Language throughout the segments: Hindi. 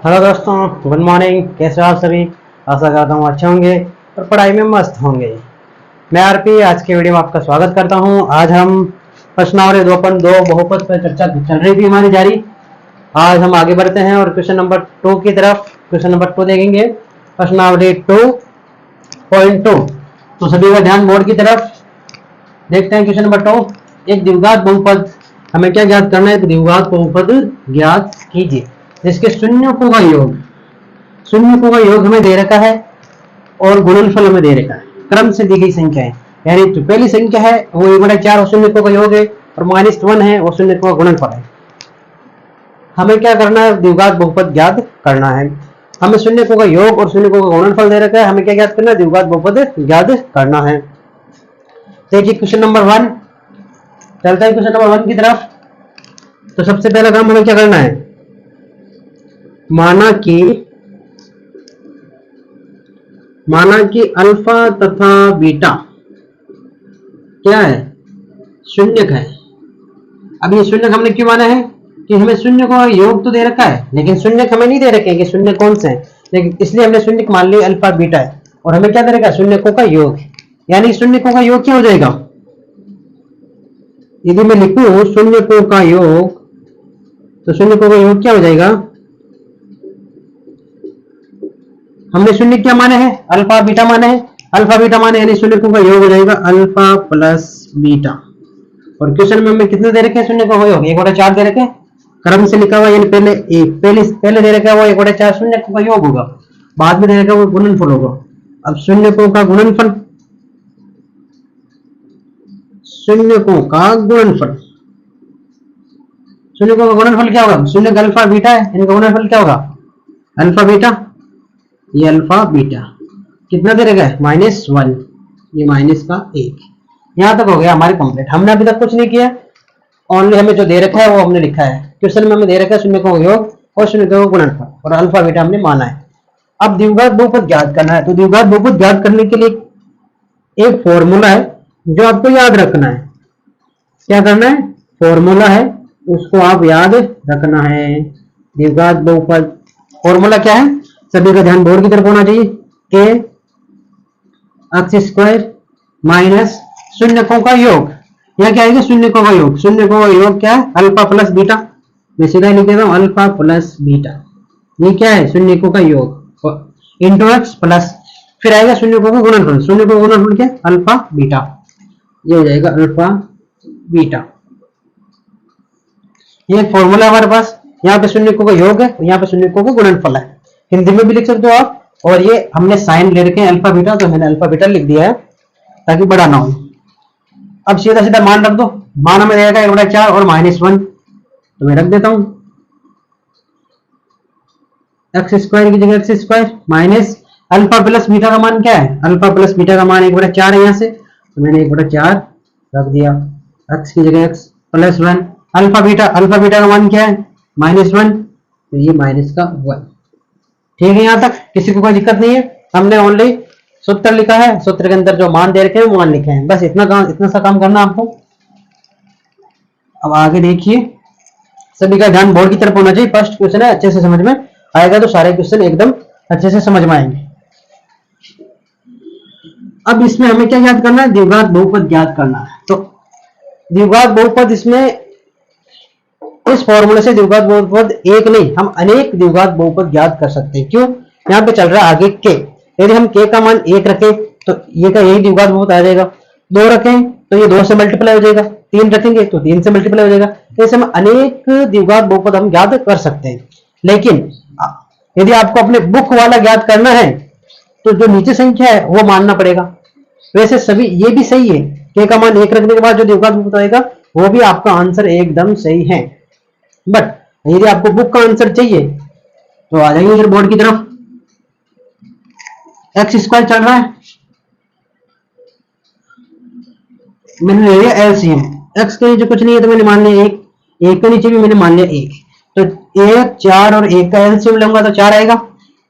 हेलो दोस्तों, गुड मॉर्निंग। कैसे हो आप सभी? आशा करता हूँ अच्छे होंगे और पढ़ाई में मस्त होंगे। मैं आरपी आज के वीडियो में आपका स्वागत करता हूँ। आज हम प्रश्नावली 2.2 बहुपद पर चर्चा चल रही थी हमारी जारी। आज हम आगे बढ़ते हैं और क्वेश्चन नंबर 2 की तरफ क्वेश्चन नंबर 2 देखेंगे। प्रश्नावली 2.2। तो सभी का ध्यान बोर्ड की तरफ। देखते हैं क्वेश्चन नंबर 2। एक द्विघात बहुपद, हमें क्या ज्ञात करना है? एक द्विघात बहुपद ज्ञात कीजिए जिसके शून्यकों का योग, शून्यकों का योग हमें दे रखा है और गुणनफल हमें दे रखा है। क्रम से दी गई संख्या है, यानी जो पहली संख्या है वो 1/4 और शून्यकों का योग है और -1 है और शून्यकों का गुणनफल है। हमें क्या करना है? द्विघात बहुपद ज्ञात करना है। हमें शून्यकों का योग और शून्यकों का गुणनफल दे रखा है। हमें क्या ज्ञात करना है? द्विघात बहुपद ज्ञात करना है। देखिए क्वेश्चन नंबर 1 चलता है क्वेश्चन नंबर 1 की तरफ। तो सबसे पहला काम हमें क्या करना है? माना कि अल्फा तथा बीटा क्या है? शून्यक है। अब ये शून्यक हमने क्यों माना है? कि हमें शून्य का योग तो दे रखा है लेकिन शून्यक हमें नहीं दे रखे कि शून्य कौन से हैं, लेकिन इसलिए हमने शून्यक मान लिया अल्फा बीटा है। और हमें क्या दे रखा है? शून्यकों का योग। यानी शून्यकों का योग क्या हो जाएगा? यदि मैं लिखूं शून्यकों का योग, तो शून्यकों का योग क्या हो जाएगा? हमने शून्य क्या माने हैं? अल्फा बीटा माने हैं। अल्फा बीटा माने यानी शून्यकों का योग हो जाएगा अल्फा प्लस बीटा। और क्वेश्चन में हमें कितने दे रखे हैं? शून्य का योग 1/4 दे रखे हैं। क्रम से लिखा हुआ यानी पहले दे रखा है वो 1/4 शून्यकों का योग होगा, बाद में दे रखा है वो गुणनफल होगा। अब शून्यकों का गुणनफल, शून्यकों का गुणनफल, शून्यकों का गुणनफल क्या होगा? शून्य अल्फा बीटा है, इनका गुणनफल क्या होगा? अल्फा बीटा, ये अल्फा बीटा कितना दे रखा है? -1, ये माइनस का 1। यहां तक हो गया हमारे कंप्लीट। हमने अभी तक कुछ नहीं किया, ओनली हमें जो दे रखा है वो हमने लिखा है। क्वेश्चन में हमें दे रखा है शून्यकों का योग और शून्यकों का गुणनफल और अल्फा बीटा हमने माना है। अब द्विघात बहुपद ज्ञात करना है। तो द्विघात बहुपद ज्ञात करने के लिए एक फॉर्मूला है जो आपको याद रखना है। क्या करना है? फॉर्मूला है, उसको आप याद रखना है। द्विघात बहुपद फॉर्मूला क्या है? सभी का ध्यान बोर्ड की तरफ होना चाहिए। के एक्स स्क्वायर माइनस शून्यकों का योग, यह क्या आएगा? शून्यकों का योग। शून्यकों का योग क्या है? Alpha plus beta. मैं सीधा लिख देता हूं अल्फा प्लस बीटा। ये क्या है? शून्यकों का योग इंटू एक्स प्लस, फिर आएगा शून्यकों का गुणनफल। शून्यकों का गुणनफल क्या? Alpha beta. ये हो जाएगा अल्फा बीटा। ये एक फॉर्मूला हमारे पास। यहाँ पे शून्यकों का योग है, यहाँ पे शून्यकों का गुणनफल है। हिंदी में भी लिख सकते हो आप। और ये हमने साइन ले रखे हैं अल्फा बीटा, तो मैंने अल्फा बीटा लिख दिया है ताकि बड़ा ना हो। अब सीधा सीधा मान रख दो। मान हमें रहेगा 1/4 और -1, तो मैं रख देता हूं एक्स स्क्वायर की जगह x square minus alpha plus beta का मान क्या है? अल्फा प्लस बीटा का मान 1/4 है यहाँ से, तो मैंने 1/4 रख दिया। एक्स की जगह एक्स प्लस 1। अल्फा बीटा का मान क्या है? -1, तो ये -1। ठीक है, यहां तक किसी को कोई दिक्कत नहीं है। हमने ओनली सूत्र लिखा है, सूत्र के अंदर जो मान दे रखे हैं वो मान लिखे हैं, बस इतना सा काम करना आपको। अब आगे देखिए, सभी का ध्यान बोर्ड की तरफ होना चाहिए। फर्स्ट क्वेश्चन है, अच्छे से समझ में आएगा तो सारे क्वेश्चन एकदम अच्छे से समझ में आएंगे। अब इसमें हमें क्या ज्ञात करना है? द्विघात बहुपद ज्ञात करना है। तो द्विघात बहुपद, इसमें इस फॉर्मूले से द्विघात बहुपद एक नहीं, हम अनेक द्विघात बहुपद ज्ञात कर सकते हैं। क्यों? यहाँ पे चल रहा है आगे के। यदि हम के का मान 1 रखें तो ये का यही द्विघात बहुपद आ जाएगा। 2 रखें तो ये 2 से मल्टीप्लाई हो जाएगा। 3 रखेंगे तो 3 से मल्टीप्लाई हो जाएगा। ऐसे हम अनेक द्विघात बहुपद हम ज्ञात कर सकते हैं। लेकिन यदि आपको अपने बुक वाला ज्ञात करना है तो जो नीचे संख्या है वो मानना पड़ेगा। वैसे सभी ये भी सही है, के का मान 1 रखने के बाद जो द्विघात बहुपद आएगा वो भी आपका आंसर एकदम सही है। बट यदि आपको बुक का आंसर चाहिए तो आ जाइए इधर बोर्ड की तरफ। एक्स स्क्वायर चल रहा है, मैंने ले लिया एलसीएम। एक्स के नीचे कुछ नहीं है तो मैंने मान लिया 1, 1 के नीचे भी मैंने मान लिया 1। तो 1, 4 और 1 का एलसीएम लूंगा तो 4 आएगा।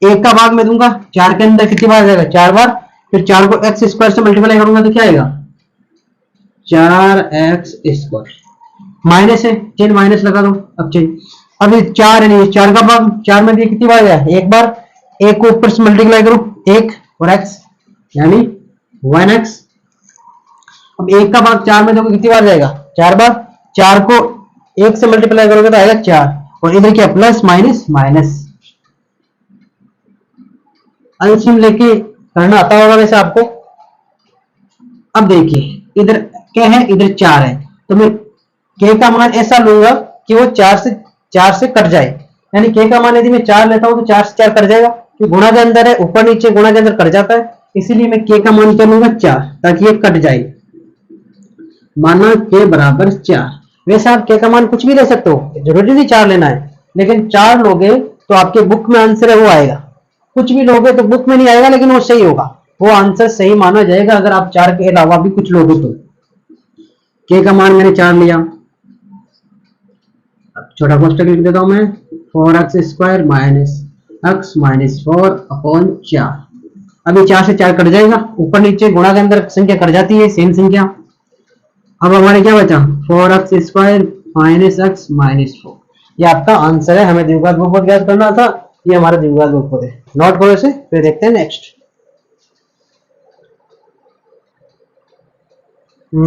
1 का भाग मैं दूंगा 4 के अंदर कितनी बार जाएगा? 4 बार। फिर 4 को एक्स स्क्वायर से मल्टीप्लाई करूंगा तो क्या आएगा? 4x square. माइनस है, चेन माइनस लगा दो। अब चेन अब ये 4 है, नहीं 4 का भाग 4 में कितनी बार है, एक बार। एक को ऊपर से मल्टीप्लाई करो, 1 और x यानी 1x। अब 1 का भाग 4 में देखो कितनी बार जाएगा, 4 बार। 4 को 1 से मल्टीप्लाई करोगे तो आएगा 4, और इधर क्या प्लस माइनस माइनस। एलसीएम लेके करना आता होगा वैसे आपको। अब देखिए इधर क्या है, इधर 4 है, तो मैं k का मान ऐसा लूंगा कि वो 4 से कट जाए। यानी k का मान यदि मैं 4 लेता हूं तो 4 से 4 कट जाएगा, कि गुणा के अंदर है, ऊपर नीचे गुणा के अंदर कट जाता है, इसीलिए मैं k का मान क्या लूंगा 4, ताकि ये कट जाए। माना k बराबर 4। वैसे आप k का मान कुछ भी ले सकते हो, जरूरी नहीं 4 लेना है, लेकिन 4 लोगे तो आपके बुक में आंसर है वो आएगा। कुछ भी लोगे तो बुक में नहीं आएगा, लेकिन वो सही होगा, वो आंसर सही माना जाएगा अगर आप 4 के अलावा भी कुछ लोगे तो। k का मान मैंने 4 लिया, छोटा कोष्टक लिख देता हूं मैं, 4x² minus x minus 4 upon 4। अभी 4 से 4 कट जाएगा, ऊपर नीचे गुणा के अंदर संख्या कट जाती है, सेम संख्या। अब हमारे क्या बचा, 4x² माइनस x माइनस 4। ये आपका आंसर है, हमें द्विघात बहुपद ज्ञात करना था, ये हमारा द्विघात बहुपद है। नोट करो इसे, फिर देखते हैं नेक्स्ट।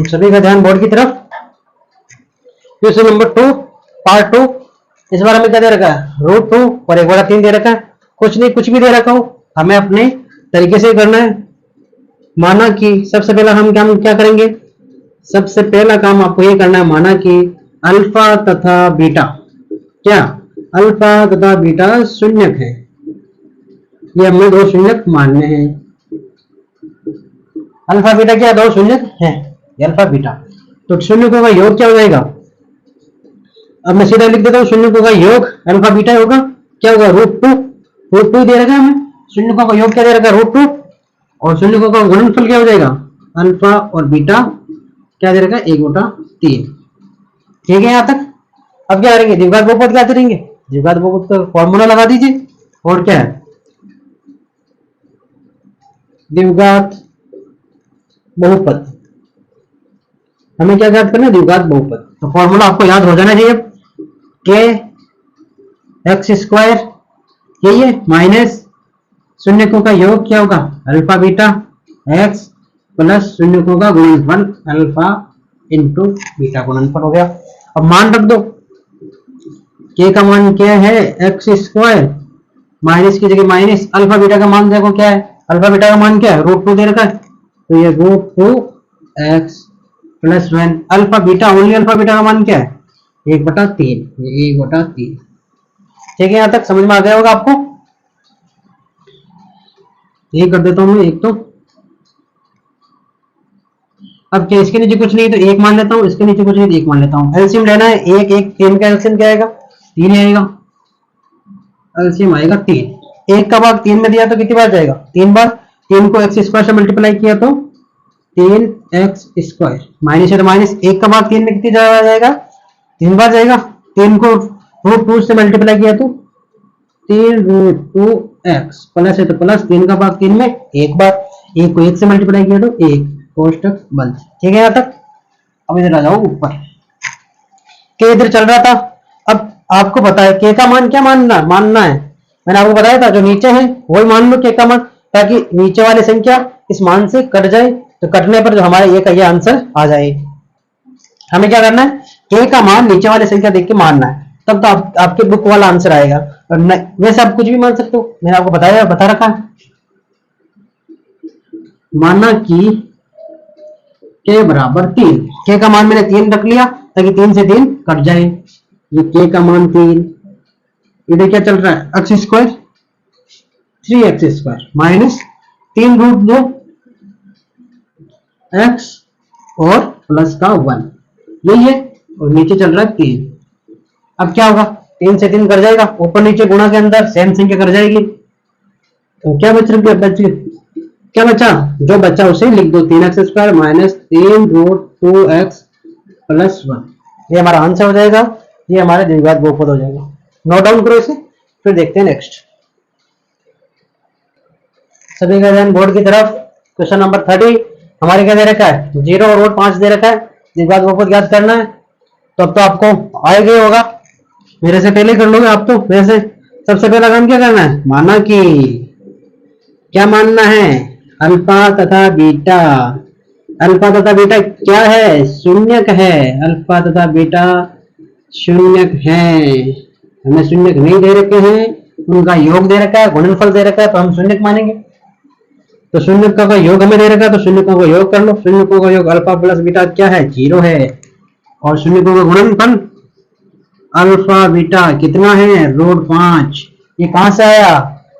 सभी का ध्यान बोर्ड की तरफ। Question number 2 part 2। इस बार हमें क्या दे रखा है, √2 और 1/3 दे रखा है। कुछ नहीं, कुछ भी दे रखा हो, हमें अपने तरीके से करना है। माना कि सबसे पहला हम क्या करेंगे, सबसे पहला काम आपको ये करना है, माना कि अल्फा तथा बीटा, क्या अल्फा तथा बीटा शून्यक है, ये हमें दो शून्यक मानने हैं। अल्फा बीटा क्या दो शून्यक है, अल्फा बीटा। तो शून्यकों का योग क्या हो जाएगा, अब मैं सीधा लिख देता हूँ, शून्यकों का योग अल्फा बीटा होगा, क्या होगा √2 दे रखा है हमें, शून्यकों का योग क्या दे रखा है √2, और शून्यकों का गुणनफल क्या हो जाएगा, अल्फा और बीटा क्या दे रखा है 1/3। ठीक है यहाँ तक। अब क्या करेंगे, द्विघात बहुपद क्या करेंगे, द्विघात बहुपद का फॉर्मूला लगा दीजिए। और क्या है, द्विघात बहुपद, हमें क्या ज्ञात करना है, द्विघात बहुपद। तो फॉर्मूला आपको याद हो जाना चाहिए, k(x²) यही है, माइनस शून्यकों का योग क्या होगा अल्फा बीटा x प्लस शून्यकों का गुणनफल अल्फा इंटू बीटा गुणनफल हो गया। अब मान रख दो, k का मान क्या है x², माइनस की जगह माइनस, अल्फा बीटा का मान देखो क्या है, अल्फा बीटा का मान क्या है √2 दे रखा है, तो ये √2x plus 1, alpha beta only alpha beta का मान क्या है 1/3, ये 1/3। ठीक है, यहां तक समझ में आ गया होगा आपको। ये कर देता हूं मैं एक तो। अब क्या इसके नीचे कुछ नहीं तो एक मान लेता हूं, इसके नीचे कुछ नहीं तो एक मान लेता हूं। एलसीएम लेना है, 1 1 3 का एलसीएम क्या आएगा 3 आएगा, एलसीएम आएगा 3। 1 का भाग 3 में दिया तो कितनी बार जाएगा 3 बार। 3 को x² से मल्टीप्लाई किया तो 3x², माइनस है तो माइनस, 1 का भाग 3 में कितनी जाएगा 3 बार जाएगा। 3 को √2 से मल्टीप्लाई किया तो 3√2x, प्लस है तो प्लस, 3 का भाग 3 में 1 बार, 1 को 1 से मल्टीप्लाई किया तो 1, कोष्टक बंद। ठीक है यहाँ तक। अब इधर आ जाओ ऊपर, के इधर चल रहा था। अब आपको पता है के का मान क्या मानना है, मैंने आपको बताया था जो नीचे है वही मान लो के का मान, ताकि नीचे वाली संख्या इस मान से कट जाए, तो कटने पर जो हमारे ये आंसर आ जाए। हमें क्या करना है, के का मान नीचे वाली संख्या देख के मानना है, तब तो आपके बुक वाला आंसर आएगा। और वैसे आप कुछ भी मान सकते हो, मैंने आपको बता रखा है। माना कि के बराबर 3, के का मान मैंने 3 रख लिया ताकि 3 से 3 कट जाए, ये के का मान 3। इधर क्या चल रहा है x² 3x² माइनस 3√2 x और प्लस का 1, यही है, और नीचे चल रहा है 3। अब क्या होगा 3 से 3 कट जाएगा, ऊपर नीचे गुणा के अंदर सेम संख्या कट जाएगी, तो क्या क्या बचा, जो बचा उसे लिख दो, 3x² माइनस 3√2x प्लस 1, ये हमारा आंसर हो जाएगा, ये हमारा द्विघात बहुपद हो जाएगा। नोट डाउन करो इसे, फिर देखते हैं नेक्स्ट। सभी का ध्यान बोर्ड की तरफ। क्वेश्चन नंबर 30 हमारे क्या दे रखा है 0 और √5 दे रखा है, द्विघात बहुपद ज्ञात करना है। तो अब तो आपको आ गया होगा, मेरे से पहले कर लोगे आप तो वैसे। सबसे पहला काम क्या करना है, माना कि क्या मानना है, अल्फा तथा बीटा। अल्फा तथा बीटा क्या है, शून्यक है। अल्फा तथा बीटा शून्यक है। हमें शून्यक नहीं दे रखे हैं, उनका योग दे रखा है, गुणनफल दे रखा है, तो हम शून्यक मानेंगे। तो शून्यकों का योग हमें दे रखा है, तो शून्यकों का योग कर लो। शून्यकों का योग अल्फा प्लस बीटा क्या है, 0 है। और शून्यकों का गुणनफल अल्फा बीटा कितना है, √5। ये कहां से आया,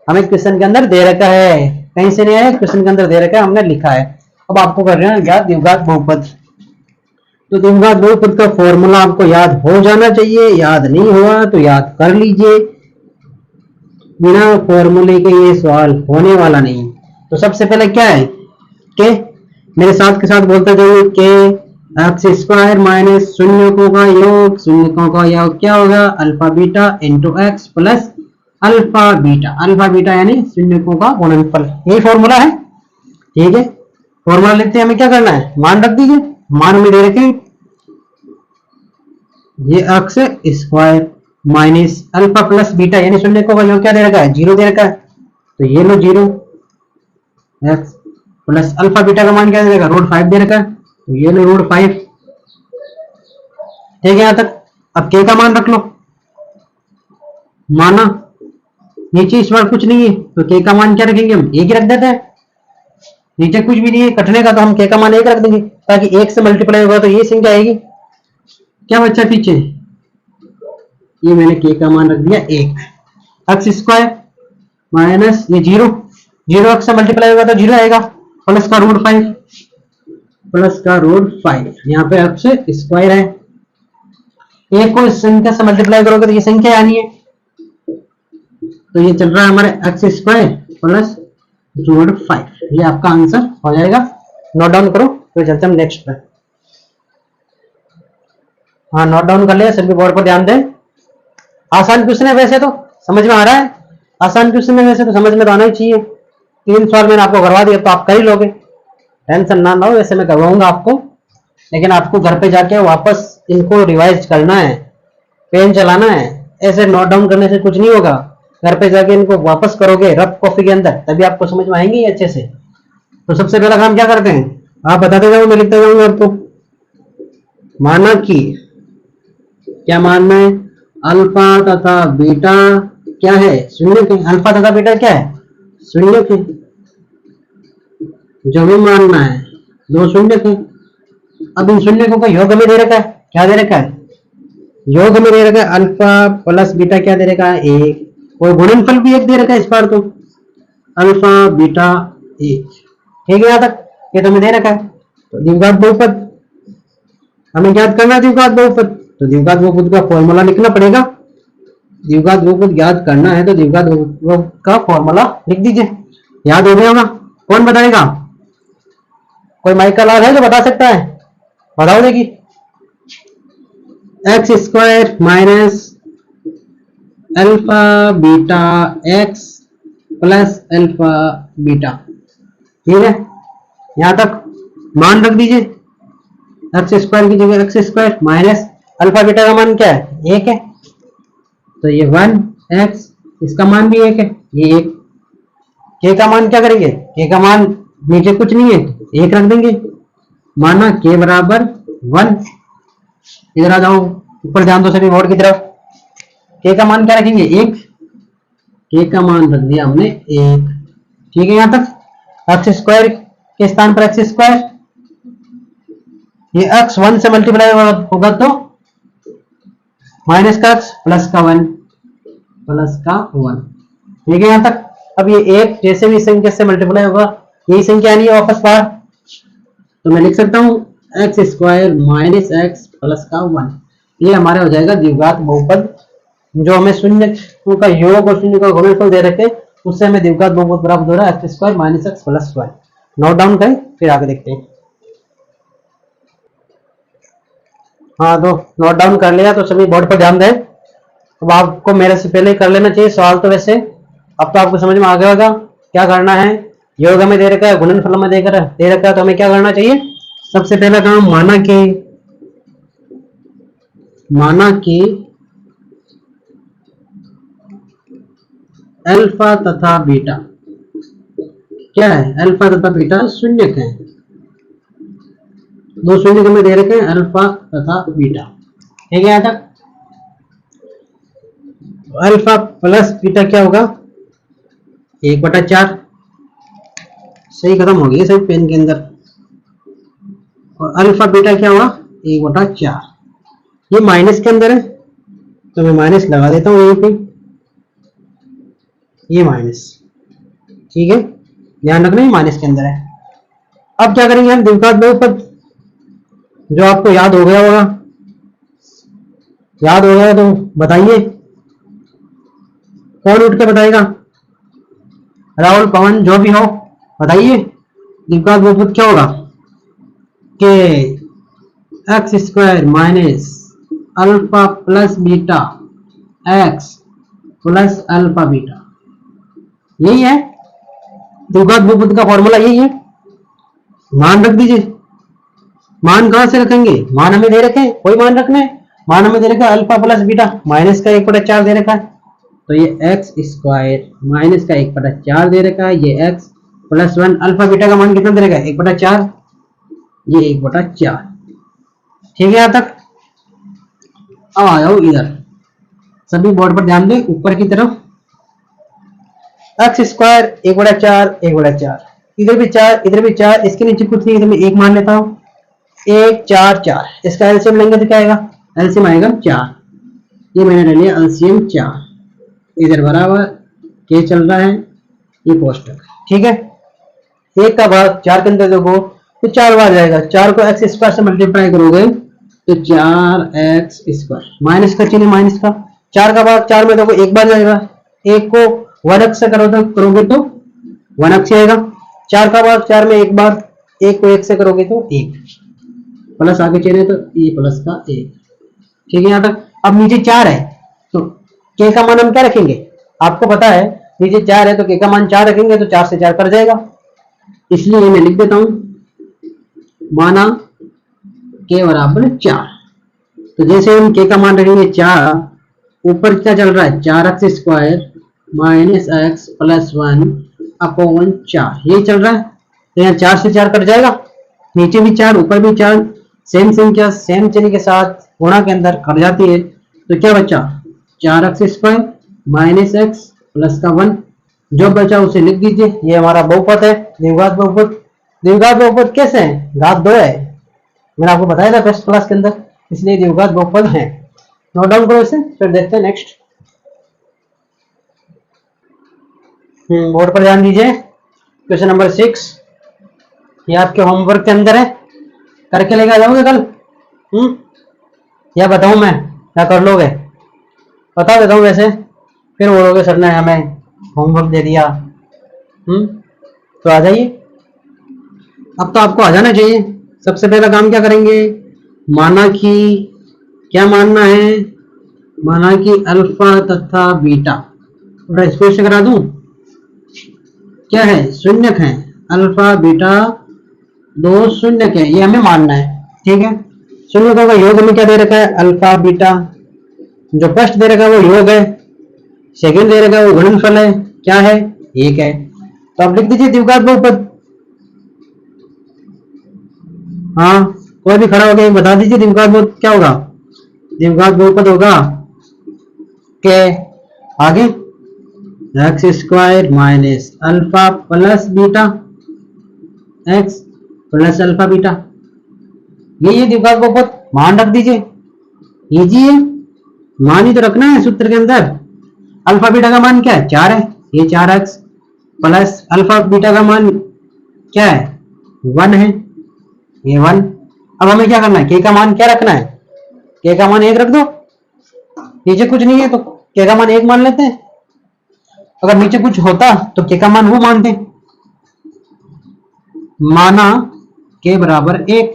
हमें क्वेश्चन के अंदर दे रखा है, कहीं से नहीं आया, क्वेश्चन के अंदर दे रखा है, हमने लिखा है। अब आपको कर रहे हैं याद द्विघात बहुपद। तो द्विघात बहुपद का फॉर्मूला आपको याद हो जाना चाहिए, याद नहीं हुआ तो याद कर लीजिए। बिना फॉर्मूले के ये सवाल होने वाला नहीं। तो सबसे पहले क्या है, के मेरे साथ के साथ बोलते जाइए, के एक्स स्क्वायर माइनस शून्यकों का योग। शून्यकों का योग क्या होगा, alpha beta into x plus alpha beta. Alpha beta यानी शून्यकों का गुणनफल, यही फॉर्मूला है। ठीक है, फॉर्मूला लिखते हैं, हमें क्या करना है, मान रख दीजिए। मान में दे रखे ये x square minus alpha plus beta यानी शून्यकों का योग क्या दे रखा है, 0 दे रखा है। तो ये लो 0 एक्स प्लस अल्फा बीटा का मान क्या दे रखा, √5 दे रखा है। तो ये लो √5। ठीक है यहां तक। अब के का मान रख लो, माना नीचे इस बार कुछ नहीं है, तो के का मान क्या रखेंगे, हम 1 रख देते हैं। नीचे कुछ भी नहीं है कटने का, तो हम के का मान 1 रख देंगे, ताकि 1 से मल्टीप्लाई होगा तो ये संख्या आएगी। क्या बच्चा पीछे, ये मैंने के का मान रख दिया 1। एक्स स्क्वायर माइनस ये 0 एक्स से मल्टीप्लाई होगा तो 0 आएगा, प्लस का √5 प्लस का √5। यहाँ पे एक्स स्क्वायर है, एक को इस संख्या से मल्टीप्लाई करोगे तो ये संख्या आनी है। तो ये चल रहा है हमारे एक्स स्क्वायर प्लस √5, ये आपका आंसर हो जाएगा। नोट डाउन करो, तो चलते हम नेक्स्ट पे। हाँ नोट डाउन कर लिया, सभी बोर्ड पर ध्यान दें। आसान क्वेश्चन है वैसे तो, समझ में आ रहा है, आसान क्वेश्चन है वैसे तो, समझ में तो आना ही चाहिए। 3 सवाल मैंने आपको करवा दिया तो आप कर ही लोगे, टेंशन ना लो। वैसे मैं करवाऊंगा आपको, लेकिन आपको घर पे जाके वापस इनको रिवाइज करना है, पेन चलाना है। ऐसे नोट डाउन करने से कुछ नहीं होगा, घर पे जाके इनको वापस करोगे रफ कॉपी के अंदर, तभी आपको समझ में आएंगे अच्छे से। तो सबसे पहला काम क्या करते हैं, आप बताते जाओ, मैं लिखता जाऊंगा आपको। माना कि क्या मानना है, अल्फा तथा बीटा क्या है, शून्य के। अल्फा तथा बीटा क्या है, शून्य के। जो भी मानना है, 2 शून्य के। अब इन शून्यकों का योग में दे रखा है, क्या दे रखा है, योग में दे रखा है अल्फा प्लस बीटा क्या दे रखा है, 1। और गुणनफल भी 1 दे रखा है इस बार तो, अल्फा बीटा 1। ठीक है, यहां तक ये तो हमें दे रखा है। तो द्विघात बहुपद हमें ज्ञात करना है, द्विघात बहुपद। तो द्विघात बहुपद का फॉर्मूला लिखना पड़ेगा। द्विघात बहुपद ज्ञात करना है तो द्विघात बहुपद का फॉर्मूला लिख दीजिए। याद हो गया होगा, कौन बताएगा, कोई माइक का लाल है जो बता सकता है, बताओ देखिए। X square minus alpha beta x plus alpha beta. ठीक है, यहां तक मान रख दीजिए। एक्स स्क्वायर की जगह x square minus alpha beta का मान क्या है, 1 है। तो ये 1x, इसका मान भी 1 है, ये 1। के का मान क्या करेंगे, के का मान नीचे कुछ नहीं है, 1 रख देंगे। माना के बराबर 1। इधर आ जाओ, ऊपर ध्यान दो सभी बोर्ड की तरफ। के का मान क्या रखेंगे, 1। के का मान रख दिया हमने 1। ठीक है, यहां तक। एक्स स्क्वायर के स्थान पर एक्स स्क्वायर, ये x 1 से मल्टीप्लाई होगा तो माइनस का x प्लस का 1 प्लस का 1। ठीक है, यहां तक। अब ये 1 जैसे भी संख्या से मल्टीप्लाई होगा, यही संख्या आनी है वापस बाहर। तो मैं लिख सकता हूं x square minus x plus का 1। ये हमारा हो जाएगा द्विघात बहुपद। जो हमें शून्य का योग और शून्य का गुणनफल दे रखे, उससे हमें द्विघात बहुपद प्राप्त हो रहा है, x square minus x plus 1। Note down करें, फिर आगे देखते हैं। हाँ तो नोट डाउन कर लिया तो सभी बोर्ड पर ध्यान दें। अब आपको मेरे से पहले कर लेना चाहिए सवाल तो वैसे। अब तो आपको समझ में आ गया होगा क्या करना है। योग हमें दे रखा है, गुणनफल में दे रखा है, तो हमें क्या करना चाहिए। सबसे पहला काम, माना कि अल्फा तथा बीटा क्या है, अल्फा तथा बीटा शून्यक है, दो शून्यक में दे रखे हैं अल्फा तथा बीटा। ठीक है, यहाँ तक अल्फा प्लस बीटा क्या होगा, 1/4। सही खत्म हो गई सही पेन के अंदर। और अल्फा बीटा क्या हुआ, 1/4। ये माइनस के अंदर है तो मैं माइनस लगा देता हूँ यहीं पे, ये माइनस। ठीक है, ध्यान रखना ये माइनस के अंदर है। अब क्या करेंगे हम, द्विघात बहुपद जो आपको याद हो गया होगा, याद हो गया तो बताइए, कौन उठ के बताएगा, राहुल पवन जो भी हो बताइए। द्विघात बहुपद क्या होगा कि x square minus alpha plus beta x plus alpha beta, यही है द्विघात बहुपद का फॉर्मूला, यही है। मान रख दीजिए, मान कहां से रखेंगे, मान हमें दे रखे, कोई मान रखना है, मान हमें दे रखा है अल्फा प्लस बीटा माइनस का 1/4 दे रखा है, तो ये एक्स स्क्वायर माइनस का 1/4 दे रखा है, ये एक्स प्लस 1 अल्फा बीटा का मान कितना दे रखा है 1/4, ये 1/4। ठीक है, यहां तक। अब आ जाओ इधर, सभी बोर्ड पर ध्यान दें, ऊपर की तरफ एक्स स्क्वायर 1/4 1/4, इधर भी 4 इधर भी 4, इसके नीचे कुछ नहीं, इधर मैं 1 मान लेता हूं, 1 4 4, इसका एलसीएम लेंगे तो क्या आएगा, एलसीएम आएगा 4, ये मैंने ले लिया एलसीएम 4, इधर बराबर के चल रहा है ये कोष्टक। ठीक है, 1 का भाग 4 के अंदर देखो तो 4 बार जाएगा, 4 को एक्स स्क्वायर से मल्टीप्लाई करोगे तो 4x स्क्वायर, माइनस का चिन्ह माइनस का, 4 का भाग 4 में देखो 1 बार जाएगा, 1 को 1x से करोगे तो 1x आएगा, 4 का भाग 4 में 1 बार, 1 को 1 से करोगे तो 1, प्लस आगे चिन्ह तो ये प्लस का 1। ठीक है, यहाँ तक। अब नीचे 4 है तो k का मान हम क्या रखेंगे, आपको पता है नीचे 4 है तो k का मान 4 रखेंगे तो 4 से 4 कट जाएगा, इसलिए मैं लिख देता हूं माना k बराबर 4। तो जैसे हम k का मान रखेंगे 4, ऊपर क्या चल रहा है 4x square minus x plus 1 upon 4, ये चल रहा है, तो यहाँ 4 से 4 कट जाएगा, नीचे भी 4 ऊपर भी 4, सेम संख्या सेम चिन्ह के साथ गुणा के अंदर कट जाती है, तो क्या बचा 4x square minus x plus का 1, जो बचा उसे लिख दीजिए, ये हमारा बहुपद है द्विघात बहुपद। द्विघात बहुपद कैसे है, घात 2 है, मैंने आपको बताया था फर्स्ट क्लास के अंदर, इसलिए द्विघात बहुपद है। नोट डाउन करो इसे, फिर देखते हैं नेक्स्ट। बोर्ड पर ध्यान दीजिए, क्वेश्चन नंबर 6 ये आपके होमवर्क के अंदर है, करके लेकर जाओगे कल, या बताऊं मैं, क्या कर लोगे, बता देता हूं वैसे, फिर बोलोगे सर ने हमें होमवर्क दे दिया। तो आ जाइए, अब तो आपको आ जाना चाहिए। सबसे पहला काम क्या करेंगे, माना कि क्या मानना है, माना कि अल्फा तथा बीटा, थोड़ा स्पष्ट करा दूं, क्या है शून्यक है, अल्फा बीटा दो शून्यक है, ये हमें मानना है। ठीक है, शून्यकों का योग में क्या दे रखा है अल्फा बीटा, जो फर्स्ट दे रखा है वो योग है, सेकंड दे रखा है वो गुणनफल है, क्या है 1 है। तो आप लिख दीजिए द्विघात बहुपद। हाँ, कोई भी खड़ा हो गया बता दीजिए द्विघात बहुपद क्या होगा, द्विघात बहुपद होगा के आगे x square minus alpha plus beta x plus alpha beta, ये द्विघात बहुपद, मान रख दीजिए, इजी है, मान ही तो रखना है सूत्र के अंदर। अल्फा बीटा का मान क्या है 4 है, ये 4x प्लस अल्फा बीटा का मान क्या है 1 है, ये 1। अब हमें क्या करना है, k का मान क्या रखना है, k का मान 1 रख दो, नीचे कुछ नहीं है तो k का मान 1 मान लेते हैं, अगर नीचे कुछ होता तो k का मान वो मानते, माना k बराबर 1,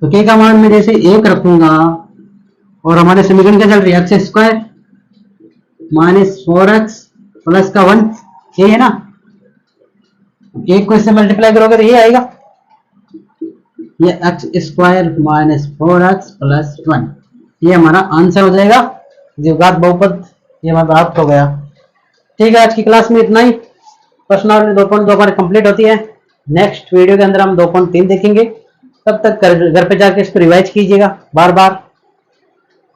तो k का मान मैं जैसे 1 रखूंगा, और हमारे समीकरण क्या चल रही है x square minus 4x plus का 1, ये है ना, 1 को इससे मल्टीप्लाई करोगे तो ये आएगा, ये x square minus 4x plus 1, ये हमारा आंसर हो जाएगा द्विघात बहुपद ये मैं प्राप्त हो गया। ठीक है, आज की क्लास में इतना ही। प्रश्नावली 2.2 हमारी कंप्लीट होती है। नेक्स्ट वीडियो के अंदर हम 2.3 देखेंगे। तब तक घर पे जाके इसको रिवाइज कीजिएगा बार बार।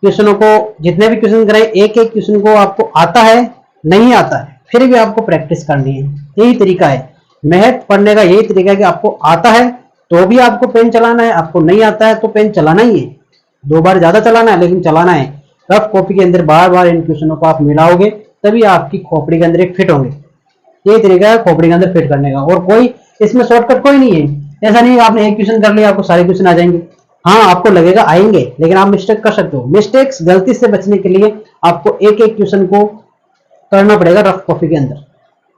क्वेश्चनों को, जितने भी क्वेश्चन कराए, एक एक क्वेश्चन को आपको आता है नहीं आता है फिर भी आपको प्रैक्टिस करनी है। यही तरीका है मैथ पढ़ने का, यही तरीका है कि आपको आता है तो भी आपको पेन चलाना है, आपको नहीं आता है तो पेन चलाना ही है। 2 बार ज्यादा चलाना है लेकिन चलाना है। रफ कॉपी के अंदर बार बार इन क्वेश्चनों को आप मिलाओगे तभी आपकी खोपड़ी के अंदर एक फिट होंगे। यही तरीका है खोपड़ी के अंदर फिट करने का, और कोई इसमें शॉर्टकट कोई नहीं है। ऐसा नहीं है आपने एक क्वेश्चन कर लिया आपको सारे क्वेश्चन आ जाएंगे। हाँ, आपको लगेगा आएंगे लेकिन आप मिस्टेक कर सकते हो। मिस्टेक्स, गलती से बचने के लिए आपको एक एक क्वेश्चन को करना पड़ेगा रफ कॉपी के अंदर,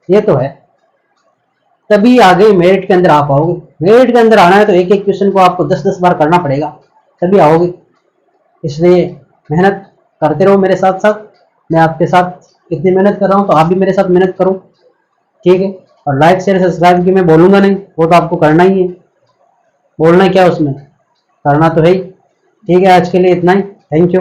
ये तो है। तभी आगे मेरिट के अंदर आ पाओगे। मेरिट के अंदर आना है तो एक एक क्वेश्चन को आपको 10-10 बार करना पड़ेगा तभी आओगे। इसलिए मेहनत करते रहो मेरे साथ साथ। मैं आपके साथ इतनी मेहनत कर रहा हूँ तो आप भी मेरे साथ मेहनत करो, ठीक है। और लाइक शेयर सब्सक्राइब की मैं बोलूंगा नहीं, वो तो आपको करना ही है। बोलना क्या उसमें, करना तो है ही। ठीक है, आज के लिए इतना ही। Thank you.